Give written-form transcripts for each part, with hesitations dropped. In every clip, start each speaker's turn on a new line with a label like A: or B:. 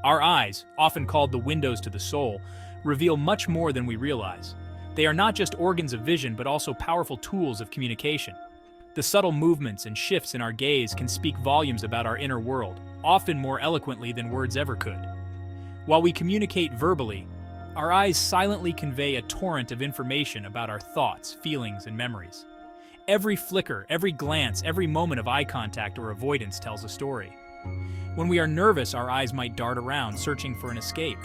A: Our eyes, often called the windows to the soul, reveal much more than we realize. They are not just organs of vision, but also powerful tools of communication. The subtle movements and shifts in our gaze can speak volumes about our inner world, often more eloquently than words ever could. While we communicate verbally, our eyes silently convey a torrent of information about our thoughts, feelings, and memories. Every flicker, every glance, every moment of eye contact or avoidance tells a story. When we are nervous, our eyes might dart around, searching for an escape.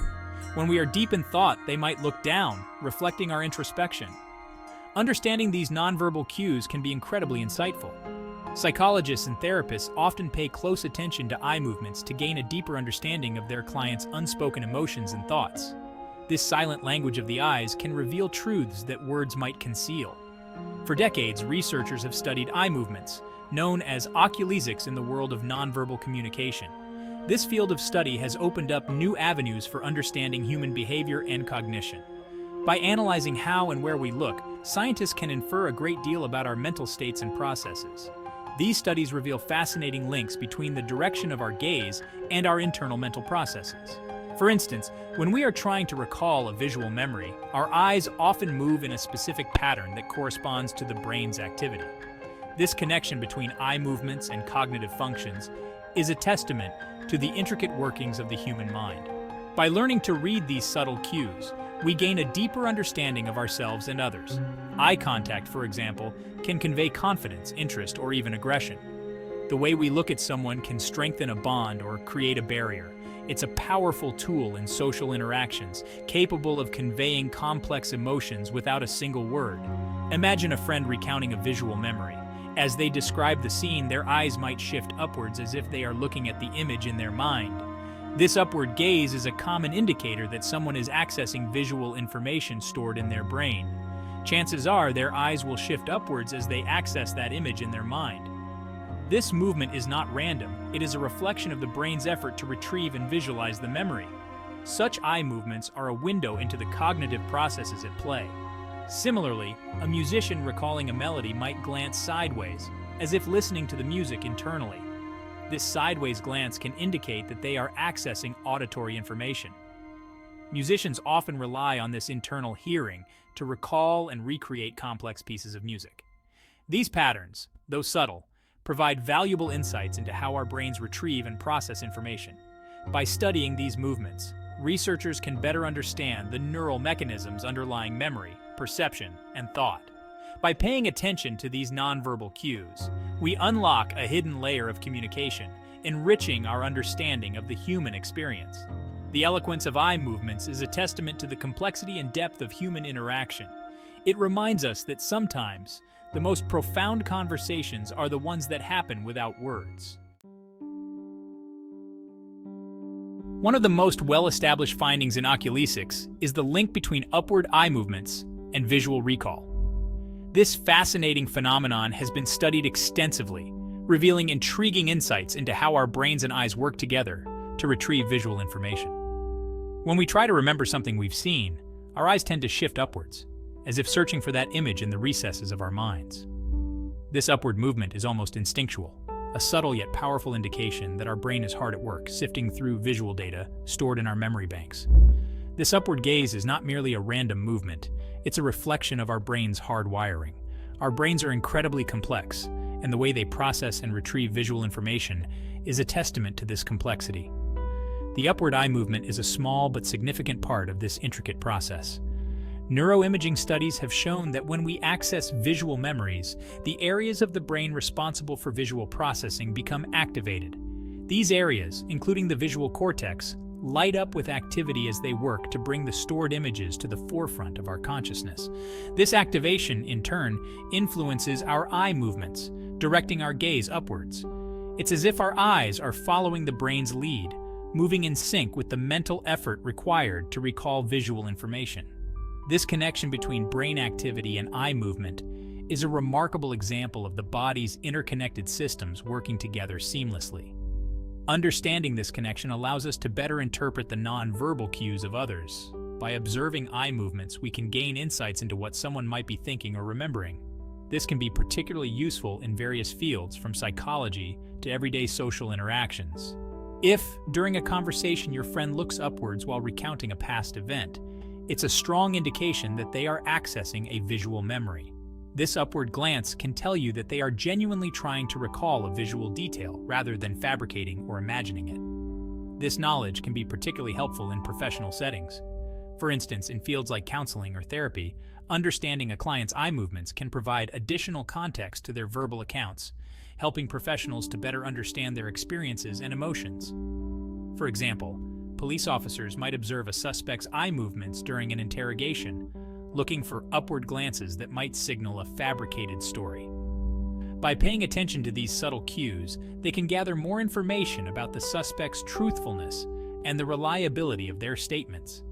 A: When we are deep in thought, they might look down, reflecting our introspection. Understanding these nonverbal cues can be incredibly insightful. Psychologists and therapists often pay close attention to eye movements to gain a deeper understanding of their clients' unspoken emotions and thoughts. This silent language of the eyes can reveal truths that words might conceal. For decades, researchers have studied eye movements, known as oculesics in the world of nonverbal communication. This field of study has opened up new avenues for understanding human behavior and cognition. By analyzing how and where we look, scientists can infer a great deal about our mental states and processes. These studies reveal fascinating links between the direction of our gaze and our internal mental processes. For instance, when we are trying to recall a visual memory, our eyes often move in a specific pattern that corresponds to the brain's activity. This connection between eye movements and cognitive functions is a testament to the intricate workings of the human mind. By learning to read these subtle cues, we gain a deeper understanding of ourselves and others. Eye contact, for example, can convey confidence, interest, or even aggression. The way we look at someone can strengthen a bond or create a barrier. It's a powerful tool in social interactions, capable of conveying complex emotions without a single word. Imagine a friend recounting a visual memory. As they describe the scene, their eyes might shift upwards as if they are looking at the image in their mind. This upward gaze is a common indicator that someone is accessing visual information stored in their brain. Chances are their eyes will shift upwards as they access that image in their mind. This movement is not random. It is a reflection of the brain's effort to retrieve and visualize the memory. Such eye movements are a window into the cognitive processes at play. Similarly, a musician recalling a melody might glance sideways, as if listening to the music internally. This sideways glance can indicate that they are accessing auditory information. Musicians often rely on this internal hearing to recall and recreate complex pieces of music. These patterns, though subtle, provide valuable insights into how our brains retrieve and process information. By studying these movements, researchers can better understand the neural mechanisms underlying memory, perception, and thought. By paying attention to these nonverbal cues, we unlock a hidden layer of communication, enriching our understanding of the human experience. The eloquence of eye movements is a testament to the complexity and depth of human interaction. It reminds us that sometimes the most profound conversations are the ones that happen without words. One of the most well-established findings in oculesics is the link between upward eye movements and visual recall. This fascinating phenomenon has been studied extensively, revealing intriguing insights into how our brains and eyes work together to retrieve visual information. When we try to remember something we've seen, our eyes tend to shift upwards, as if searching for that image in the recesses of our minds. This upward movement is almost instinctual, a subtle yet powerful indication that our brain is hard at work, sifting through visual data stored in our memory banks. This upward gaze is not merely a random movement, it's a reflection of our brain's hard wiring. Our brains are incredibly complex, and the way they process and retrieve visual information is a testament to this complexity. The upward eye movement is a small but significant part of this intricate process. Neuroimaging studies have shown that when we access visual memories, the areas of the brain responsible for visual processing become activated. These areas, including the visual cortex, light up with activity as they work to bring the stored images to the forefront of our consciousness. This activation, in turn, influences our eye movements, directing our gaze upwards. It's as if our eyes are following the brain's lead, moving in sync with the mental effort required to recall visual information. This connection between brain activity and eye movement is a remarkable example of the body's interconnected systems working together seamlessly. Understanding this connection allows us to better interpret the non-verbal cues of others. By observing eye movements, we can gain insights into what someone might be thinking or remembering. This can be particularly useful in various fields, from psychology to everyday social interactions. If, during a conversation, your friend looks upwards while recounting a past event, it's a strong indication that they are accessing a visual memory. This upward glance can tell you that they are genuinely trying to recall a visual detail rather than fabricating or imagining it. This knowledge can be particularly helpful in professional settings. For instance, in fields like counseling or therapy, understanding a client's eye movements can provide additional context to their verbal accounts, helping professionals to better understand their experiences and emotions. For example, police officers might observe a suspect's eye movements during an interrogation, looking for upward glances that might signal a fabricated story. By paying attention to these subtle cues, they can gather more information about the suspect's truthfulness and the reliability of their statements.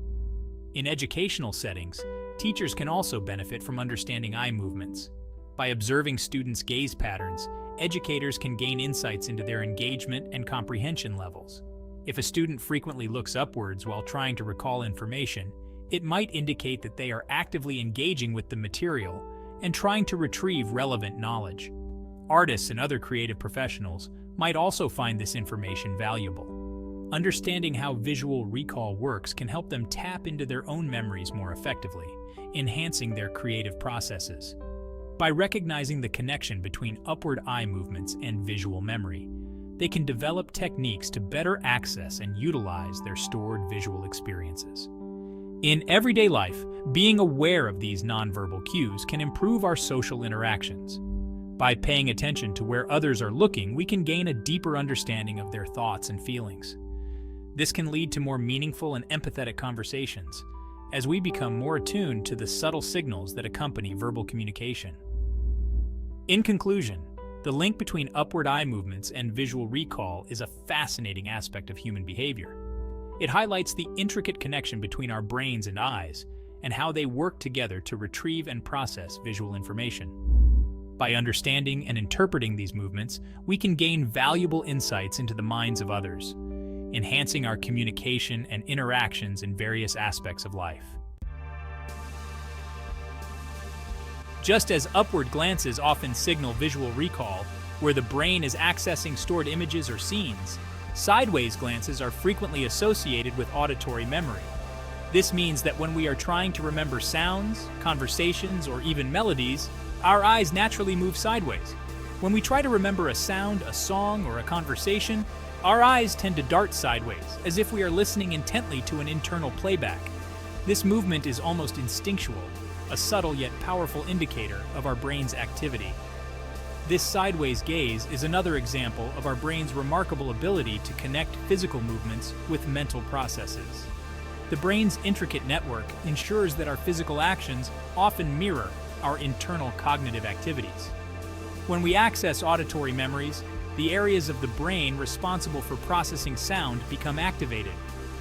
A: In educational settings, teachers can also benefit from understanding eye movements. By observing students' gaze patterns, educators can gain insights into their engagement and comprehension levels. If a student frequently looks upwards while trying to recall information, it might indicate that they are actively engaging with the material and trying to retrieve relevant knowledge. Artists and other creative professionals might also find this information valuable. Understanding how visual recall works can help them tap into their own memories more effectively, enhancing their creative processes. By recognizing the connection between upward eye movements and visual memory, they can develop techniques to better access and utilize their stored visual experiences. In everyday life, being aware of these nonverbal cues can improve our social interactions. By paying attention to where others are looking, we can gain a deeper understanding of their thoughts and feelings. This can lead to more meaningful and empathetic conversations, as we become more attuned to the subtle signals that accompany verbal communication. In conclusion, the link between upward eye movements and visual recall is a fascinating aspect of human behavior. It highlights the intricate connection between our brains and eyes, and how they work together to retrieve and process visual information. By understanding and interpreting these movements, we can gain valuable insights into the minds of others, enhancing our communication and interactions in various aspects of life. Just as upward glances often signal visual recall, where the brain is accessing stored images or scenes, sideways glances are frequently associated with auditory memory. This means that when we are trying to remember sounds, conversations, or even melodies, our eyes naturally move sideways. When we try to remember a sound, a song, or a conversation, our eyes tend to dart sideways, as if we are listening intently to an internal playback. This movement is almost instinctual, a subtle yet powerful indicator of our brain's activity. This sideways gaze is another example of our brain's remarkable ability to connect physical movements with mental processes. The brain's intricate network ensures that our physical actions often mirror our internal cognitive activities. When we access auditory memories, the areas of the brain responsible for processing sound become activated.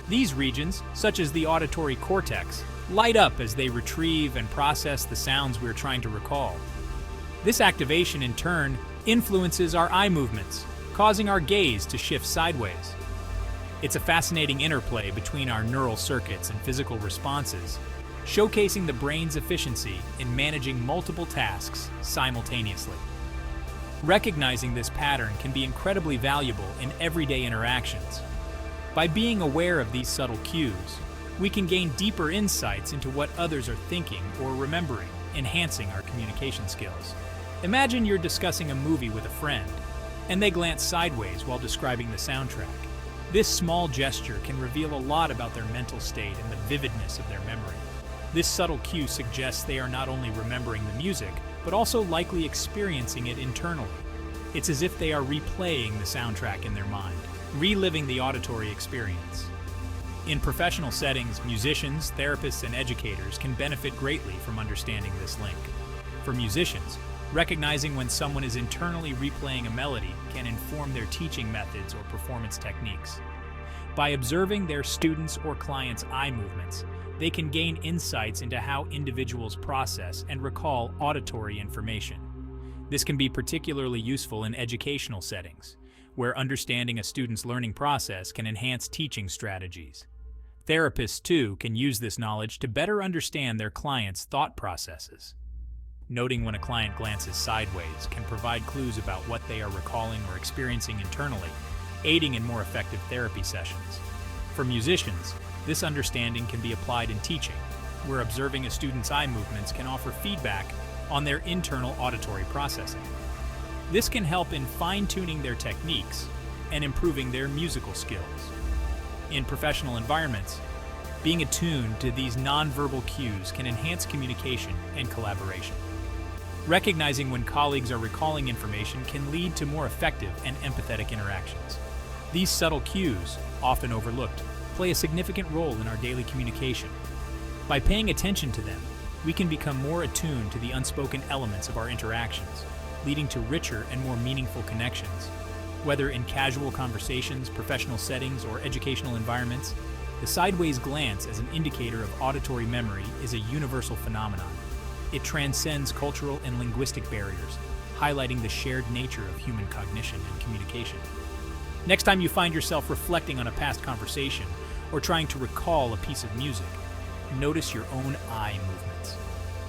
A: These regions, such as the auditory cortex, light up as they retrieve and process the sounds we're trying to recall. This activation, in turn, influences our eye movements, causing our gaze to shift sideways. It's a fascinating interplay between our neural circuits and physical responses, showcasing the brain's efficiency in managing multiple tasks simultaneously. Recognizing this pattern can be incredibly valuable in everyday interactions. By being aware of these subtle cues, we can gain deeper insights into what others are thinking or remembering, enhancing our communication skills. Imagine you're discussing a movie with a friend, and they glance sideways while describing the soundtrack. This small gesture can reveal a lot about their mental state and the vividness of their memory. This subtle cue suggests they are not only remembering the music, but also likely experiencing it internally. It's as if they are replaying the soundtrack in their mind, reliving the auditory experience. In professional settings, musicians, therapists, and educators can benefit greatly from understanding this link. For musicians, recognizing when someone is internally replaying a melody can inform their teaching methods or performance techniques. By observing their students' or clients' eye movements, they can gain insights into how individuals process and recall auditory information. This can be particularly useful in educational settings, where understanding a student's learning process can enhance teaching strategies. Therapists, too, can use this knowledge to better understand their clients' thought processes. Noting when a client glances sideways can provide clues about what they are recalling or experiencing internally, aiding in more effective therapy sessions. For musicians, this understanding can be applied in teaching, where observing a student's eye movements can offer feedback on their internal auditory processing. This can help in fine-tuning their techniques and improving their musical skills. In professional environments, being attuned to these nonverbal cues can enhance communication and collaboration. Recognizing when colleagues are recalling information can lead to more effective and empathetic interactions. These subtle cues, often overlooked, play a significant role in our daily communication. By paying attention to them, we can become more attuned to the unspoken elements of our interactions, leading to richer and more meaningful connections. Whether in casual conversations, professional settings, or educational environments, the sideways glance as an indicator of auditory memory is a universal phenomenon. It transcends cultural and linguistic barriers, highlighting the shared nature of human cognition and communication. Next time you find yourself reflecting on a past conversation or trying to recall a piece of music, notice your own eye movements.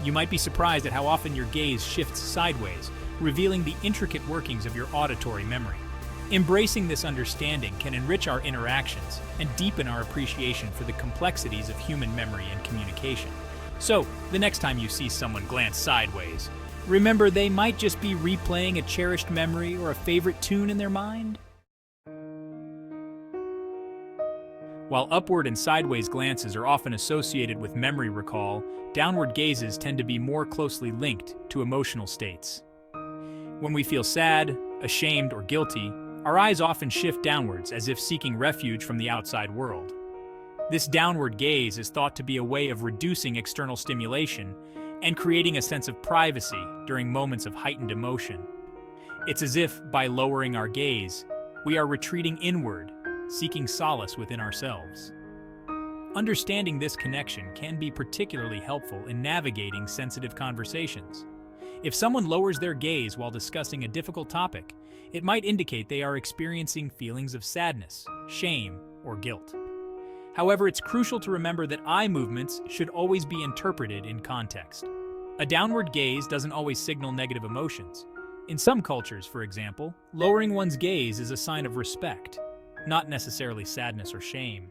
A: You might be surprised at how often your gaze shifts sideways, revealing the intricate workings of your auditory memory. Embracing this understanding can enrich our interactions and deepen our appreciation for the complexities of human memory and communication. So, the next time you see someone glance sideways, remember they might just be replaying a cherished memory or a favorite tune in their mind. While upward and sideways glances are often associated with memory recall, downward gazes tend to be more closely linked to emotional states. When we feel sad, ashamed, or guilty, our eyes often shift downwards as if seeking refuge from the outside world. This downward gaze is thought to be a way of reducing external stimulation and creating a sense of privacy during moments of heightened emotion. It's as if, by lowering our gaze, we are retreating inward, seeking solace within ourselves. Understanding this connection can be particularly helpful in navigating sensitive conversations. If someone lowers their gaze while discussing a difficult topic, it might indicate they are experiencing feelings of sadness, shame, or guilt. However, it's crucial to remember that eye movements should always be interpreted in context. A downward gaze doesn't always signal negative emotions. In some cultures, for example, lowering one's gaze is a sign of respect, not necessarily sadness or shame.